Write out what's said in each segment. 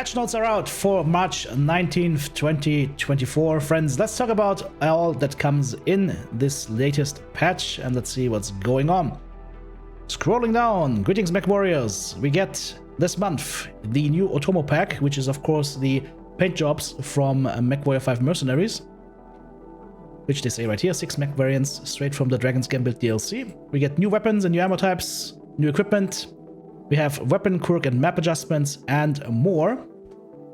Patch notes are out for March 19th, 2024. Friends, let's talk about all that comes in this latest patch and let's see what's going on. Scrolling down, greetings Mech Warriors. We get this month the new OTOMO pack, which is of course the paint jobs from Mechwarrior 5 Mercenaries, which they say right here, 6 mech variants straight from the Dragon's Gambit DLC. We get new weapons and new ammo types, new equipment. We have weapon, quirk and map adjustments and more.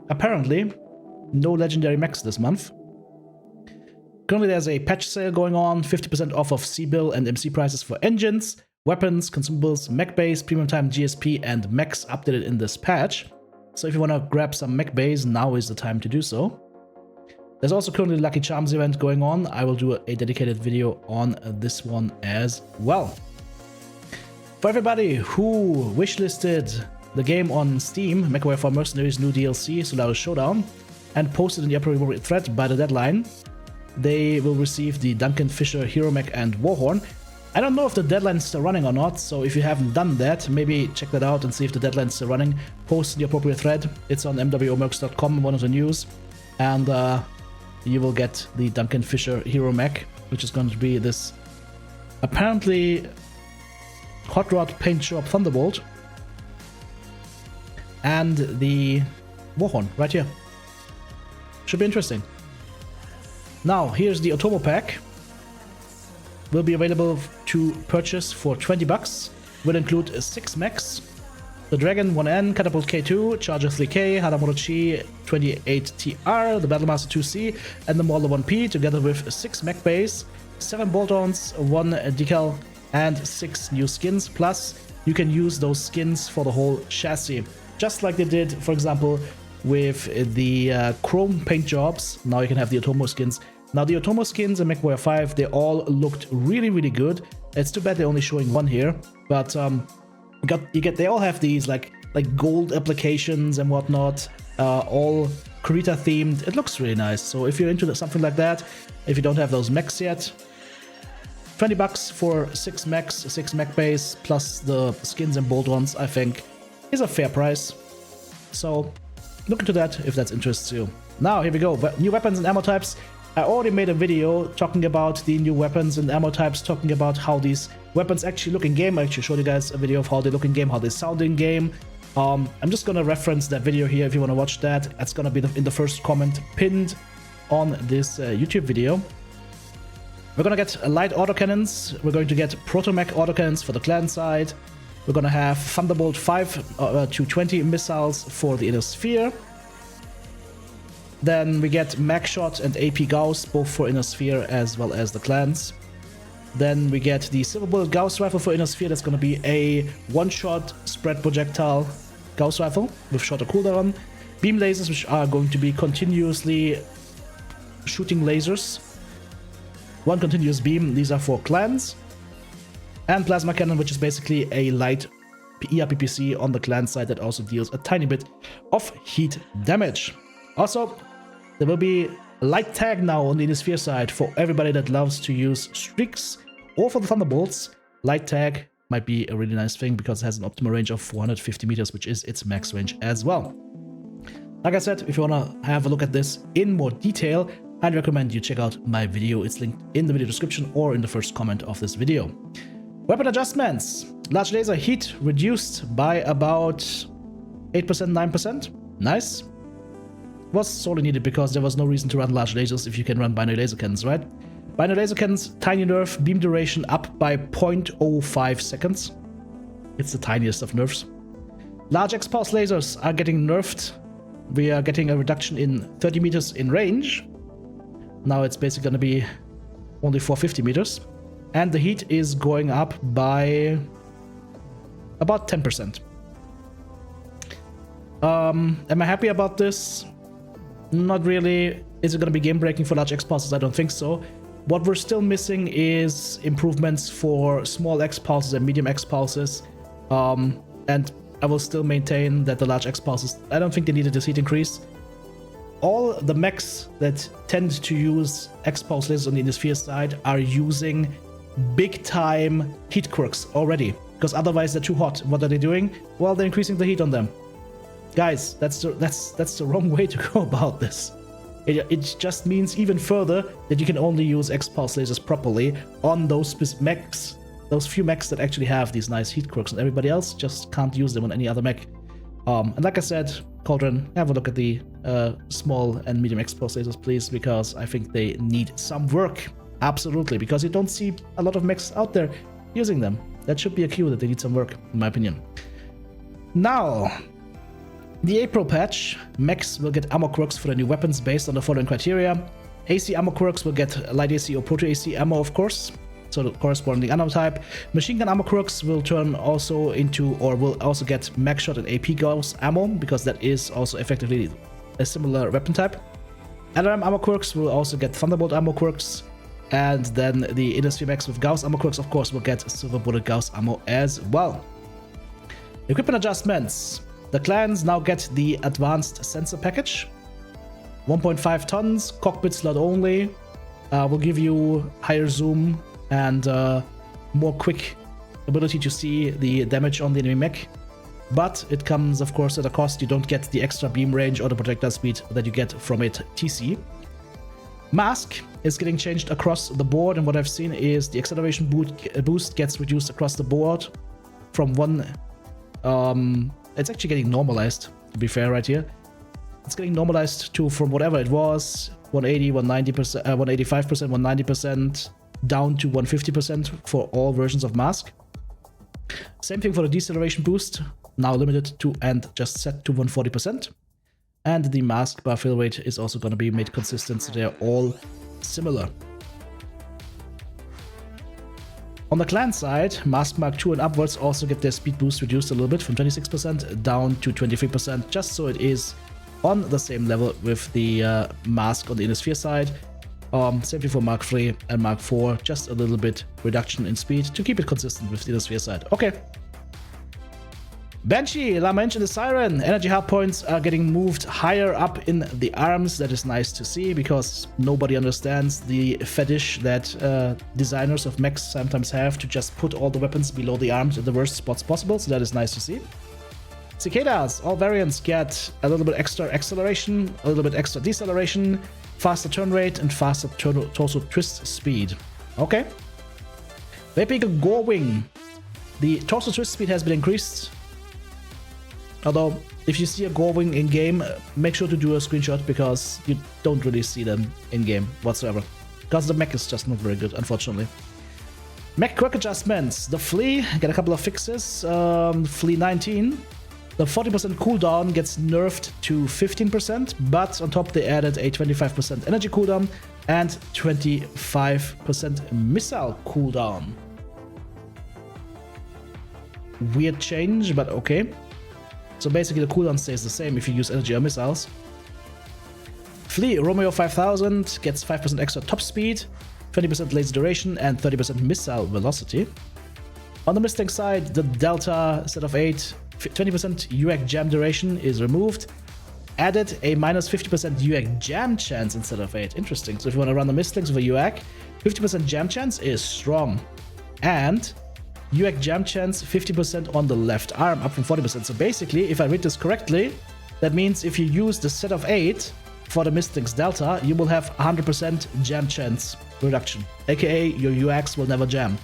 Apparently, no legendary mechs this month. Currently there's a patch sale going on, 50% off of C-Bill and MC prices for engines, weapons, consumables, mech base, premium time GSP and mechs updated in this patch. So if you want to grab some mech base, now is the time to do so. There's also currently the Lucky Charms event going on. I will do a dedicated video on this one as well. For everybody who wishlisted the game on Steam, Mechwarrior 5 Mercenaries new DLC, Solaris Showdown, and posted in the appropriate thread by the deadline, they will receive the Duncan Fisher Hero Mech and Warhorn. I don't know if the deadline is still running or not, so if you haven't done that, maybe check that out and see if the deadline is still running. Post in the appropriate thread. It's on mwomerks.com, one of the news, and you will get the Duncan Fisher Hero Mech, which is going to be this apparently Hot Rod Paint Job Thunderbolt, and the Warhorn right here. Should be interesting. Now, here's the OTOMO pack. Will be available to purchase for 20 bucks. Will include 6 mechs. The Dragon 1N, Catapult K2, Charger 3K, Hadamoto Chi 28TR, the Battlemaster 2C, and the Mauler 1P, together with 6 mech base, 7 bolt-ons, 1 decal, and 6 new skins. Plus, you can use those skins for the whole chassis. Just like they did, for example, with the chrome paint jobs. Now you can have the OTOMO skins. Now the OTOMO skins in Mechwarrior 5, they all looked really, really good. It's too bad they're only showing one here, but they all have these like gold applications and whatnot, all Kurita themed. It looks really nice. So if you're into something like that, if you don't have those mechs yet, 20 bucks for 6 mechs, 6 mech base, plus the skins and bolt-ons, I think is a fair price. So look into that if that interests you. Now here we go, new weapons and ammo types. I already made a video talking about the new weapons and ammo types, talking about how these weapons actually look in game. I actually showed you guys a video of how they look in game, how they sound in game. I'm just gonna reference that video here if you want to watch that. It's gonna be in the first comment pinned on this YouTube video. We're gonna get light autocannons. We're going to get proto-mech autocannons for the clan side. We're gonna have Thunderbolt 5 to 20 missiles for the inner sphere. Then we get Mech Shot and AP Gauss, both for inner sphere as well as the clans. Then we get the Silver Bullet Gauss rifle for inner sphere. That's gonna be a one-shot spread projectile Gauss rifle with shorter cooldown. Beam lasers, which are going to be continuously shooting lasers. One continuous beam, these are for clans. And Plasma Cannon, which is basically a light ERPPC on the clan side that also deals a tiny bit of heat damage. Also, there will be a light tag now on the inner sphere side for everybody that loves to use streaks, or for the Thunderbolts. Light tag might be a really nice thing because it has an optimal range of 450 meters, which is its max range as well. Like I said, if you want to have a look at this in more detail, I'd recommend you check out my video. It's linked in the video description or in the first comment of this video. Weapon adjustments. Large laser heat reduced by about 8%, 9%. Nice. Was sorely needed because there was no reason to run large lasers if you can run binary laser cannons, right? Binary laser cannons, tiny nerf, beam duration up by 0.05 seconds. It's the tiniest of nerfs. Large X-pulse lasers are getting nerfed. We are getting a reduction in 30 meters in range. Now it's basically going to be only 450 meters. And the heat is going up by about 10%. Am I happy about this? Not really. Is it going to be game breaking for large X pulses? I don't think so. What we're still missing is improvements for small X pulses and medium X pulses. And I will still maintain that the large X pulses, I don't think they needed this heat increase. All the mechs that tend to use X pulse lasers on the inner sphere side are using big time heat quirks already, because otherwise they're too hot. What are they doing? Well, they're increasing the heat on them. Guys, that's the wrong way to go about this. It just means even further that you can only use X-Pulse lasers properly on those mechs, those few mechs that actually have these nice heat quirks, and everybody else just can't use them on any other mech. And like I said, Cauldron, have a look at the small and medium X-Pulse lasers, please, because I think they need some work. Absolutely, because you don't see a lot of mechs out there using them. That should be a cue that they need some work, in my opinion. Now, the April patch, mechs will get ammo quirks for the new weapons based on the following criteria. AC ammo quirks will get light AC or proto AC ammo, of course, so the corresponding ammo type. Machine gun ammo quirks will turn also into, or will also get mech shot and AP Gauss ammo, because that is also effectively a similar weapon type. LRM ammo quirks will also get Thunderbolt ammo quirks, and then the Inner mechs with Gauss ammo quirks, of course, will get Silver Bullet Gauss ammo as well. Equipment adjustments. The clans now get the advanced sensor package. 1.5 tons, cockpit slot only. Will give you higher zoom and more quick ability to see the damage on the enemy mech. But it comes, of course, at a cost. You don't get the extra beam range or the projectile speed that you get from it TC. Mask is getting changed across the board, and what I've seen is the acceleration boost gets reduced across the board from one... it's actually getting normalized, to be fair, right here. It's getting normalized to from whatever it was, 180, 190%, 185%, 190%, down to 150% for all versions of Mask. Same thing for the deceleration boost, now limited to and just set to 140%. And the Mask bar fill rate is also going to be made consistent, so they're all similar. On the clan side, Mask Mark 2 and upwards also get their speed boost reduced a little bit from 26% down to 23%, just so it is on the same level with the Mask on the Inner Sphere side. Same thing for Mark 3 and Mark 4, just a little bit reduction in speed to keep it consistent with the Inner Sphere side. Okay. Banshee, La Manche and the Siren. Energy hard points are getting moved higher up in the arms. That is nice to see, because nobody understands the fetish that designers of mechs sometimes have to just put all the weapons below the arms in the worst spots possible. So that is nice to see. Cicadas, all variants get a little bit extra acceleration, a little bit extra deceleration, faster turn rate, and faster torso twist speed. Okay. Vaping Gore Wing. The torso twist speed has been increased. Although, if you see a Gore Wing in-game, make sure to do a screenshot, because you don't really see them in-game whatsoever. Because the mech is just not very good, unfortunately. Mech quirk adjustments. The Flea, get a couple of fixes. Flea 19. The 40% cooldown gets nerfed to 15%, but on top they added a 25% energy cooldown and 25% missile cooldown. Weird change, but okay. So basically the cooldown stays the same if you use energy or missiles. Flea Romeo 5000 gets 5% extra top speed, 20% laser duration, and 30% missile velocity. On the Mustang side, the Delta set of 8, 20% UAC jam duration is removed. Added a minus 50% UAC jam chance instead of 8. Interesting. So if you want to run the Mustangs with a UAC, 50% jam chance is strong. And UAC jam chance 50% on the left arm, up from 40%. So basically, if I read this correctly, that means if you use the set of 8 for the Mustangs Delta, you will have 100% jam chance reduction. AKA, your UACs will never jam.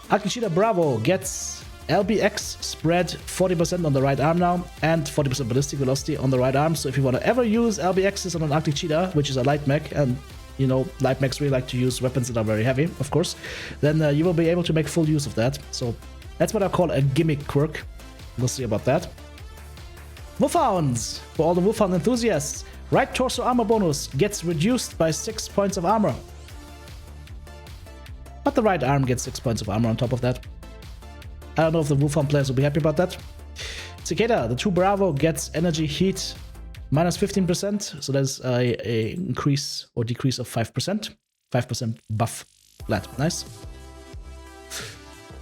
Akishida Bravo gets LBX spread 40% on the right arm now, and 40% ballistic velocity on the right arm. So if you want to ever use LBXs on an Arctic Cheetah, which is a light mech, and you know, light mechs really like to use weapons that are very heavy, of course, then you will be able to make full use of that. So that's what I call a gimmick quirk. We'll see about that. Wolfhounds! For all the Wolfhound enthusiasts, right torso armor bonus gets reduced by 6 points of armor. But the right arm gets 6 points of armor on top of that. I don't know if the Wolfhound players will be happy about that. Cicada, the 2 Bravo, gets energy heat minus 15%, so that's a increase or decrease of 5%. 5% buff flat. Nice.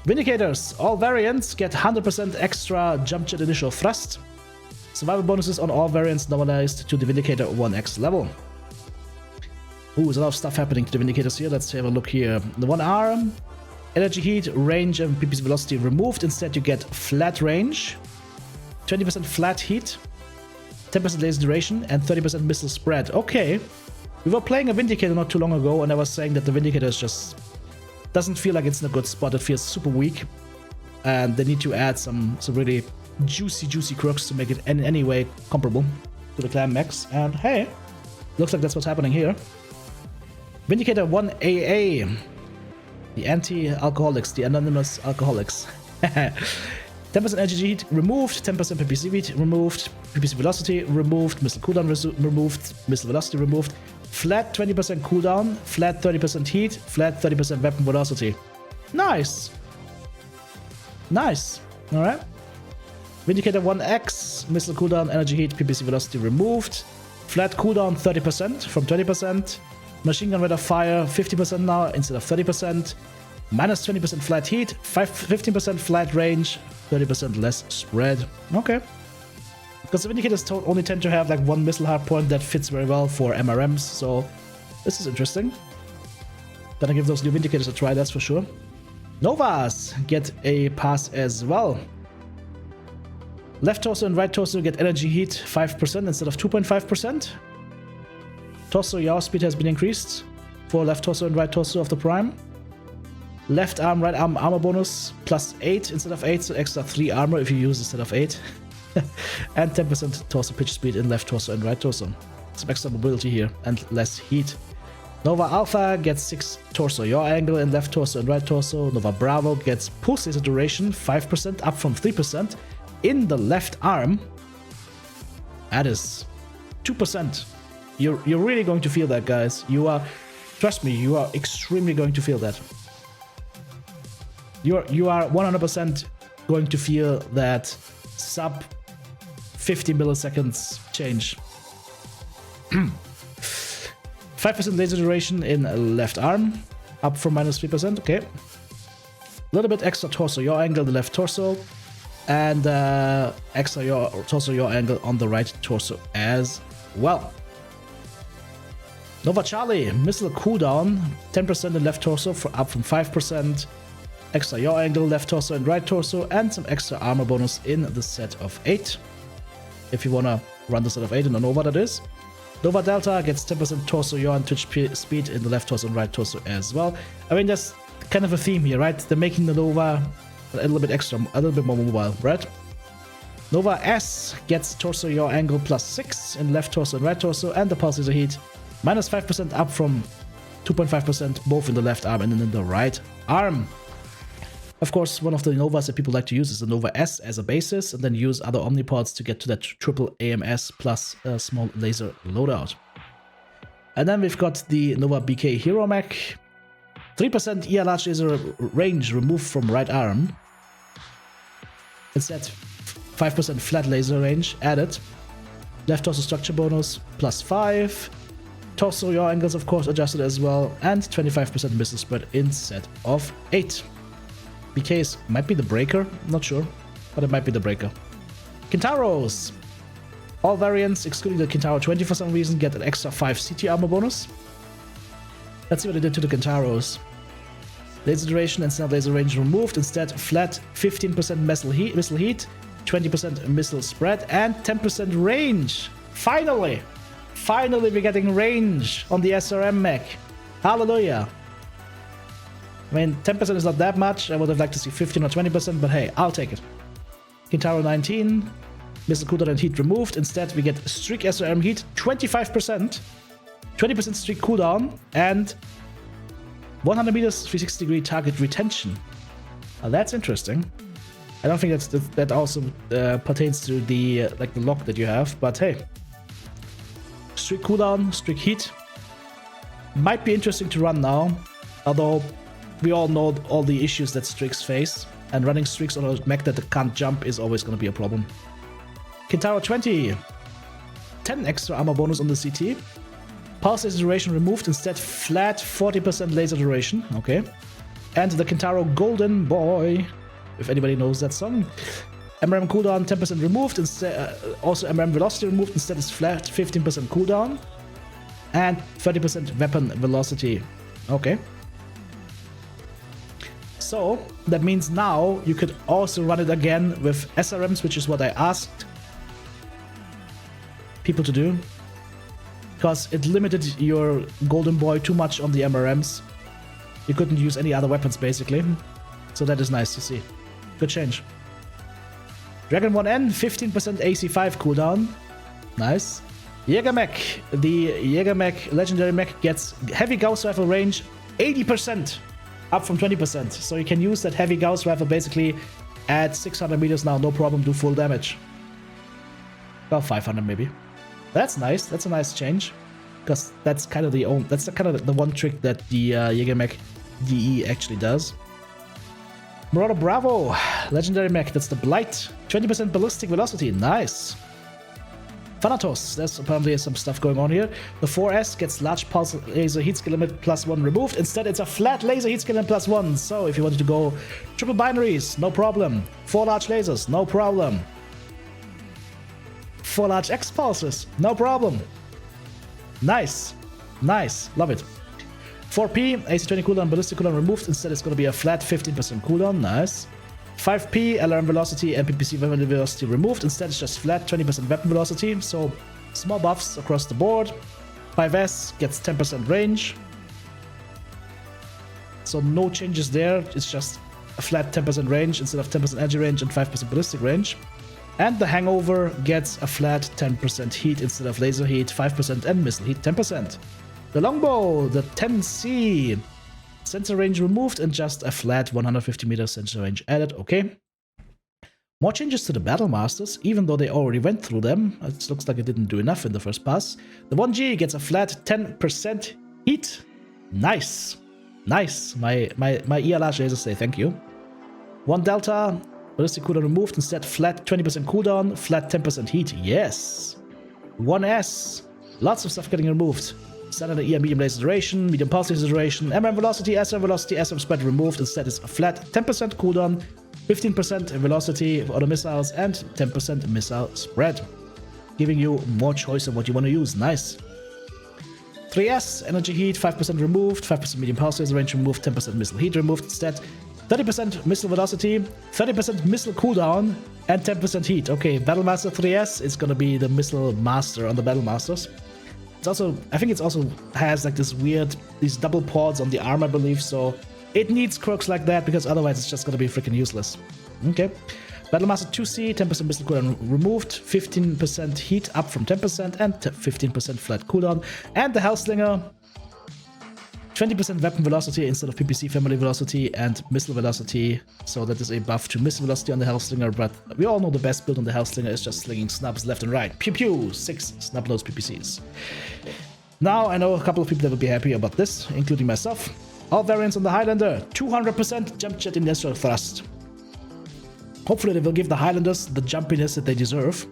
Vindicators, all variants get 100% extra jump jet initial thrust. Survival bonuses on all variants normalized to the Vindicator 1x level. Ooh, there's a lot of stuff happening to the Vindicators here. Let's have a look here. The 1 arm, energy heat, range, and PP's velocity removed. Instead, you get flat range. 20% flat heat, 10% laser duration, and 30% missile spread. Okay. We were playing a Vindicator not too long ago, and I was saying that the Vindicator is just doesn't feel like it's in a good spot. It feels super weak, and they need to add some really juicy quirks to make it in any way comparable to the clan mechs. And hey, looks like that's what's happening here. Vindicator 1AA, the anti-alcoholics, the anonymous alcoholics. 10% energy heat removed, 10% PPC heat removed, PPC velocity removed, missile cooldown removed, missile velocity removed, flat 20% cooldown, flat 30% heat, flat 30% weapon velocity. Nice. Nice. Alright. Vindicator 1X, missile cooldown, energy heat, PPC velocity removed, flat cooldown 30% from 20%, machine gun rate of fire 50% now instead of 30%, minus 20% flat heat, 15% flat range, 30% less spread. Okay. Because the Vindicators only tend to have like one missile hardpoint that fits very well for MRMs, so this is interesting. Gonna give those new Vindicators a try, that's for sure. Novas get a pass as well. Left torso and right torso get energy heat 5% instead of 2.5%. Torso yaw speed has been increased for left torso and right torso of the Prime. Left arm, right arm armor bonus plus 8 instead of 8, so extra 3 armor if you use instead of 8. And 10% torso pitch speed in left torso and right torso. Some extra mobility here and less heat. Nova Alpha gets 6 torso yaw angle in left torso and right torso. Nova Bravo gets pulse laser duration 5% up from 3% in the left arm. That is 2%. You're really going to feel that, guys. You are, trust me, you are extremely going to feel that. You are 100% going to feel that sub 50 milliseconds change. 5% laser duration in left arm, up from minus 3%. Okay. A little bit extra torso yaw angle in the left torso, and extra torso yaw angle on the right torso as well. Nova Charlie, missile cooldown, 10% in left torso up from 5%. Extra yaw angle, left torso and right torso, and some extra armor bonus in the set of 8. If you wanna run the set of 8 and don't know what that is. Nova Delta gets 10% torso yaw and twitch speed in the left torso and right torso as well. I mean, there's kind of a theme here, right? They're making the Nova a little bit extra, a little bit more mobile, right? Nova S gets torso yaw angle plus 6 in left torso and right torso, and the pulse laser heat minus 5% up from 2.5% both in the left arm and in the right arm. Of course, one of the Novas that people like to use is the Nova S as a basis, and then use other Omnipods to get to that triple AMS plus a small laser loadout. And then we've got the Nova BK Hero Mech. 3% ER large laser range removed from right arm. Instead, 5% flat laser range added. Left torso structure bonus plus 5. Torso yaw angles, of course, adjusted as well. And 25% missile spread in set of 8. BKs might be the breaker, not sure, but it might be the breaker. Kintaros. All variants, excluding the Kintaro 20 for some reason, get an extra 5 CT armor bonus. Let's see what they did to the Kintaros. Laser duration and snap laser range removed. Instead, flat 15% missile heat, 20% missile spread, and 10% range. Finally! Finally, we're getting range on the SRM mech. Hallelujah! I mean, 10% is not that much. I would have liked to see 15 or 20%, but hey, I'll take it. Kintaro 19, missile cooldown and heat removed. Instead, we get streak SRM heat, 25%, 20% streak cooldown, and 100 meters 360 degree target retention. Now that's interesting. I don't think that also pertains to the the lock that you have, but hey, streak cooldown, streak heat might be interesting to run now. Although we all know all the issues that streaks face, and running streaks on a mech that can't jump is always going to be a problem. Kintaro 20, 10 extra armor bonus on the CT. Pulse laser duration removed, instead flat 40% laser duration, okay. And the Kintaro Golden Boy, if anybody knows that song. MRM cooldown 10% removed, instead also MRM velocity removed, instead is flat 15% cooldown. And 30% weapon velocity, okay. So that means now you could also run it again with SRMs, which is what I asked people to do, because it limited your Golden Boy too much on the MRMs. You couldn't use any other weapons basically, so that is nice to see. Good change. Dragon 1N, 15% AC5 cooldown. Nice. Jäger Mech. The Jäger Mech legendary mech gets heavy Gauss rifle range 80%, up from 20%. So you can use that heavy Gauss rifle basically at 600 meters now, no problem, do full damage. Well, 500 maybe. That's nice. That's a nice change, because that's kind of the one trick that the Jäger Mech DE actually does. Marauder Bravo, legendary mech. That's the Blight. 20% ballistic velocity. Nice. Thanatos, there's apparently some stuff going on here. The 4S gets large pulse laser heat skill limit +1 removed. Instead, it's a flat laser heat skill limit +1. So if you wanted to go triple binaries, no problem. 4 large lasers, no problem. 4 large X pulses, no problem. Nice. Nice. Love it. 4P, AC20 cooldown, ballistic cooldown removed. Instead, it's going to be a flat 15% cooldown. Nice. 5P, LRM velocity and PPC weapon velocity removed. Instead, it's just flat 20% weapon velocity. So, small buffs across the board. 5S gets 10% range. So, no changes there. It's just a flat 10% range instead of 10% energy range and 5% ballistic range. And the Hangover gets a flat 10% heat instead of laser heat 5% and missile heat 10%. The Longbow, the 10C, sensor range removed and just a flat 150 meter sensor range added. Okay. More changes to the Battle Masters, even though they already went through them. It looks like it didn't do enough in the first pass. The 1G gets a flat 10% heat. Nice. Nice. My ELH lasers say thank you. 1 Delta, ballistic cooldown removed. Instead, flat 20% cooldown, flat 10% heat. Yes. 1S, lots of stuff getting removed. Standard ER medium laser duration, medium pulse laser duration, MM velocity, SM spread removed. Instead, it's a flat 10% cooldown, 15% velocity of auto missiles, and 10% missile spread, giving you more choice of what you want to use. Nice. 3S, energy heat, 5% removed, 5% medium pulse laser range removed, 10% missile heat removed. Instead, 30% missile velocity, 30% missile cooldown, and 10% heat. Okay, Battlemaster 3S is gonna be the missile master on the Battlemasters. It's also, I think it also has like this weird, these double pods on the arm, I believe, so it needs quirks like that, because otherwise it's just gonna be freaking useless. Okay. Battlemaster 2C, 10% missile cooldown removed, 15% heat up from 10%, and 15% flat cooldown. And the Hellslinger, 20% weapon velocity instead of PPC family velocity and missile velocity. So that is a buff to missile velocity on the Hellslinger, but we all know the best build on the Hellslinger is just slinging snubs left and right. Pew pew! 6 snub nose PPCs. Now I know a couple of people that will be happy about this, including myself. All variants on the Highlander, 200% jump jet industrial thrust. Hopefully they will give the Highlanders the jumpiness that they deserve.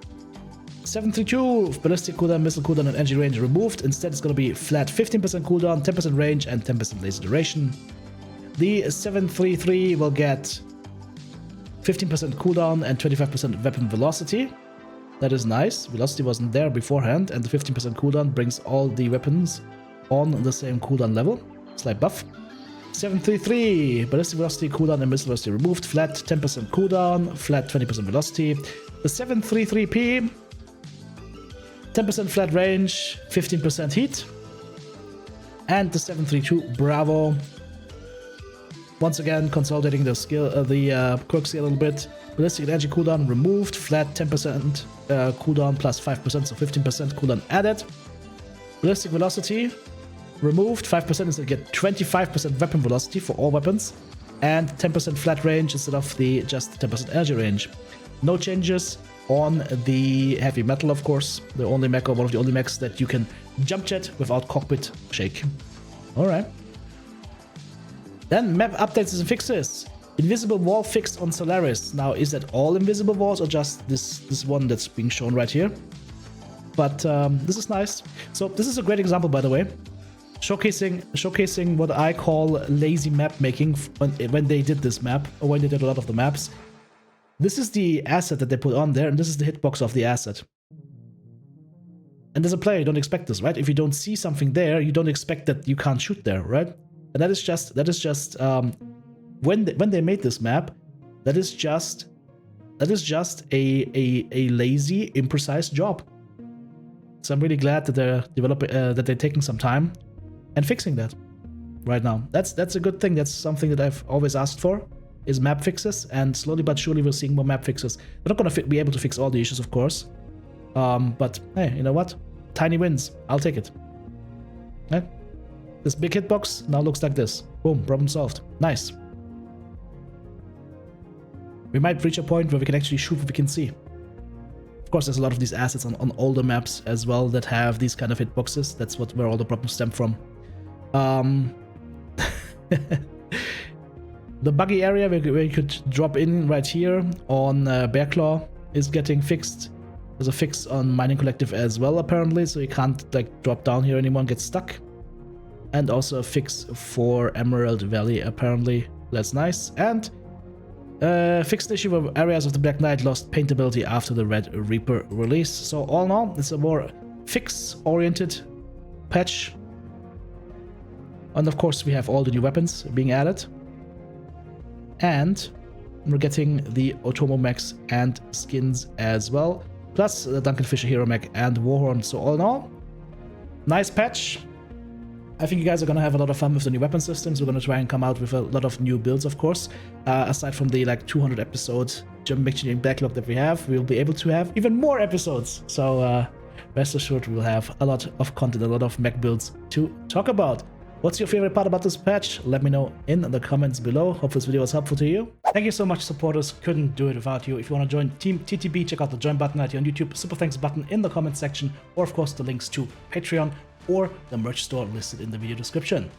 732, ballistic cooldown, missile cooldown, and energy range removed. Instead, it's going to be flat 15% cooldown, 10% range, and 10% laser duration. The 733 will get 15% cooldown and 25% weapon velocity. That is nice. Velocity wasn't there beforehand, and the 15% cooldown brings all the weapons on the same cooldown level. Slight buff. 733, ballistic velocity, cooldown, and missile velocity removed. Flat 10% cooldown, flat 20% velocity. The 733P, 10% flat range, 15% heat. And the 732 Bravo, once again consolidating the skill, quirk skill a little bit. Ballistic energy cooldown removed, flat 10% cooldown plus 5%, so 15% cooldown added. Ballistic velocity removed, 5% instead get 25% weapon velocity for all weapons, and 10% flat range instead of the just 10% energy range. No changes on the heavy metal, of course. The only mech, or one of the only mechs that you can jump jet without cockpit shake. Alright. Then map updates and fixes. Invisible wall fixed on Solaris. Now, is that all invisible walls or just this one that's being shown right here? But this is nice. So this is a great example, by the way, showcasing what I call lazy map making when they did this map, or when they did a lot of the maps. This is the asset that they put on there, and this is the hitbox of the asset. And as a player, you don't expect this, right? If you don't see something there, you don't expect that you can't shoot there, right? And that is just when they made this map, that is just a lazy, imprecise job. So I'm really glad that they're that they're taking some time and fixing that right now. That's a good thing. That's something that I've always asked for, is map fixes, and slowly but surely we're seeing more map fixes. We're not gonna be able to fix all the issues, of course, but hey, you know what? Tiny wins. I'll take it. Okay? This big hitbox now looks like this. Boom, problem solved. Nice. We might reach a point where we can actually shoot what we can see. Of course, there's a lot of these assets on older maps as well that have these kind of hitboxes. That's where all the problems stem from. The buggy area where you could drop in right here on Bear Claw is getting fixed. There's a fix on Mining Collective as well, apparently, so you can't like drop down here anymore and get stuck. And also a fix for Emerald Valley, apparently. That's nice. And fixed the issue where areas of the Black Knight lost paintability after the Red Reaper release. So all in all, it's a more fix-oriented patch. And of course, we have all the new weapons being added. And we're getting the OTOMO Mechs and skins as well. Plus the Duncan Fisher Hero Mech and Warhorn. So all in all, nice patch. I think you guys are going to have a lot of fun with the new weapon systems. We're going to try and come out with a lot of new builds, of course. Aside from the like 200 episode German Mech Engineering backlog that we have, we'll be able to have even more episodes. So rest assured we'll have a lot of content, a lot of mech builds to talk about. What's your favorite part about this patch? Let me know in the comments below. Hope this video was helpful to you. Thank you so much, supporters. Couldn't do it without you. If you want to join Team TTB, check out the join button right here on YouTube, super thanks button in the comment section, or of course the links to Patreon or the merch store listed in the video description.